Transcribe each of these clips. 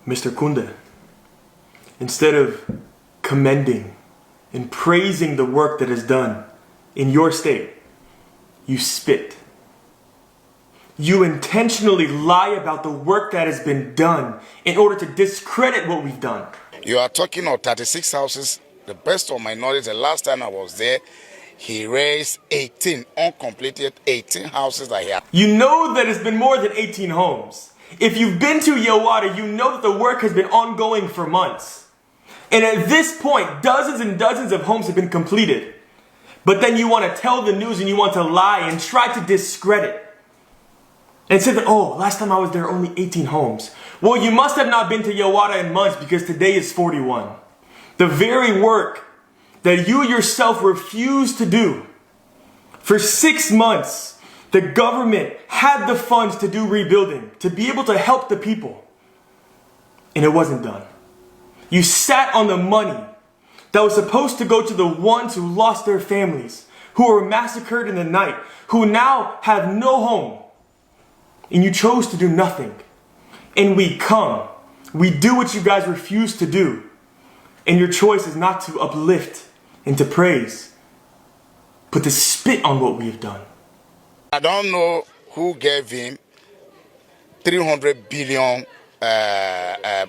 Mr. Kunde, instead of commending and praising the work that is done in your state, you spit. You intentionally lie about the work that has been done in order to discredit what we've done. You are talking of 36 houses. The best of my knowledge, the last time I was there, he raised 18, uncompleted 18 houses that he had. You know that it's been more than 18 homes. If you've been to Yewata, you know that the work has been ongoing for months. And at this point, dozens and dozens of homes have been completed. But then you want to tell the news and you want to lie and try to discredit. And say that, oh, last time I was there, only 18 homes. Well, you must have not been to Yewata in months because today is 41. The very work that you yourself refused to do. For 6 months, the government had the funds to do rebuilding, to be able to help the people. And it wasn't done. You sat on the money that was supposed to go to the ones who lost their families, who were massacred in the night, who now have no home. And you chose to do nothing. And we come. We do what you guys refuse to do. And your choice is not to uplift and to praise, but to spit on what we have done. I don't know who gave him 300 billion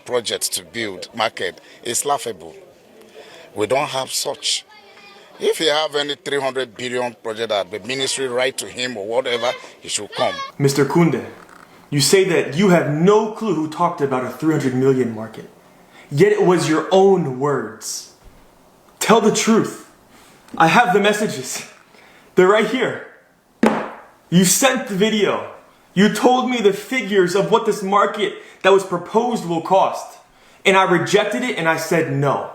projects to build market. It's laughable. We don't have such. If you have any 300 billion project that the ministry write to him or whatever, he should come. Mr. Kunde, you say that you have no clue who talked about a 300 million market. Yet it was your own words. Tell the truth. I have the messages. They're right here. You sent the video. You told me the figures of what this market that was proposed will cost. And I rejected it and I said no.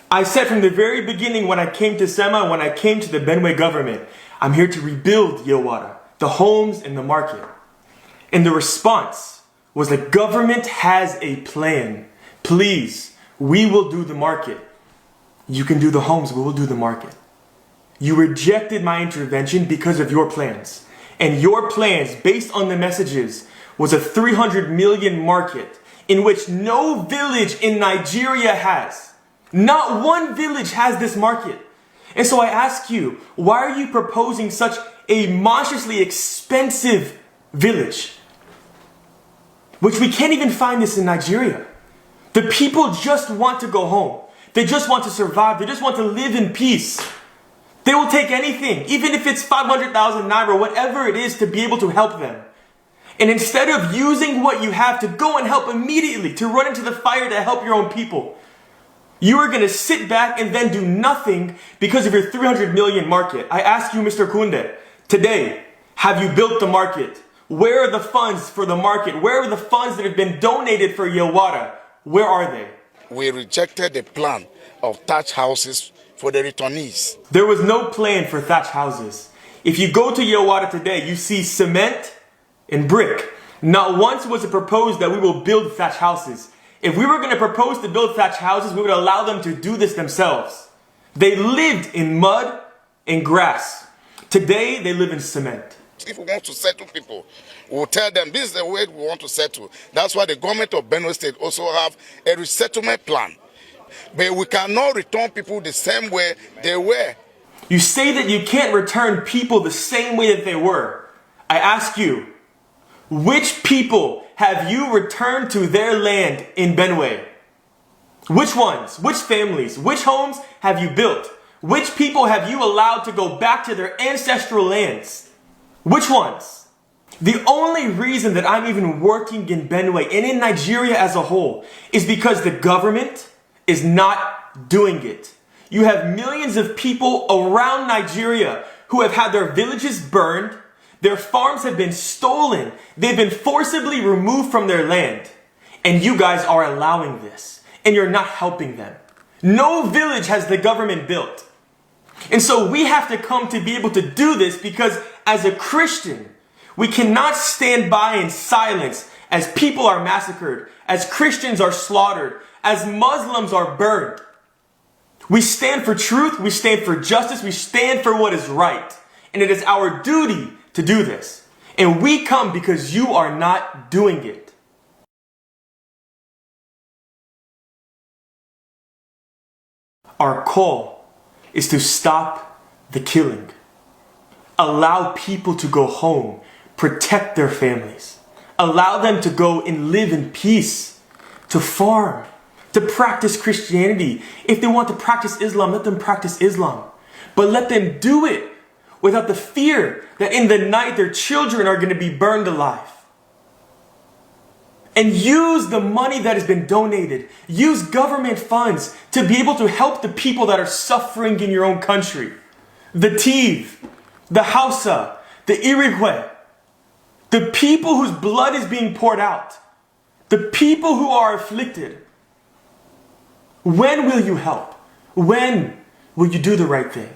I said from the very beginning when I came to SEMA, when I came to the Benue government, I'm here to rebuild Yewata, the homes and the market. And the response was the government has a plan. Please, we will do the market. You can do the homes, we will do the market. You rejected my intervention because of your plans. And your plans, based on the messages, was a 300 million market in which no village in Nigeria has. Not one village has this market. And so I ask you, why are you proposing such a monstrously expensive village? Which we can't even find this in Nigeria. The people just want to go home. They just want to survive. They just want to live in peace. They will take anything, even if it's 500,000 naira, whatever it is, to be able to help them. And instead of using what you have to go and help immediately, to run into the fire to help your own people, you are going to sit back and then do nothing because of your 300 million market. I ask you, Mr. Kunde, today, have you built the market? Where are the funds for the market? Where are the funds that have been donated for Yewata? Where are they? We rejected the plan of thatch houses for the returnees. There was no plan for thatch houses. If you go to Yewata today, you see cement and brick. Not once was it proposed that we will build thatch houses. If we were going to propose to build thatch houses, we would allow them to do this themselves. They lived in mud and grass. Today, they live in cement. If we want to settle people, we'll tell them this is the way we want to settle. That's why the government of Benue State also have a resettlement plan. But we cannot return people the same way they were. You say that you can't return people the same way that they were. I ask you, which people have you returned to their land in Benue? Which ones? Which families? Which homes have you built? Which people have you allowed to go back to their ancestral lands? Which ones? The only reason that I'm even working in Benue and in Nigeria as a whole is because the government is not doing it. You have millions of people around Nigeria who have had their villages burned, their farms have been stolen, they've been forcibly removed from their land. And you guys are allowing this, and you're not helping them. No village has the government built. And so we have to come to be able to do this because as a Christian, we cannot stand by in silence as people are massacred, as Christians are slaughtered, as Muslims are burned. We stand for truth, we stand for justice, we stand for what is right. And it is our duty to do this. And we come because you are not doing it. Our call is to stop the killing. Allow people to go home, protect their families. Allow them to go and live in peace, to farm, to practice Christianity. If they want to practice Islam, let them practice Islam. But let them do it without the fear that in the night their children are going to be burned alive. And use the money that has been donated. Use government funds to be able to help the people that are suffering in your own country. The Tiv, the Hausa, the Iroquois, the people whose blood is being poured out, the people who are afflicted. When will you help? When will you do the right thing?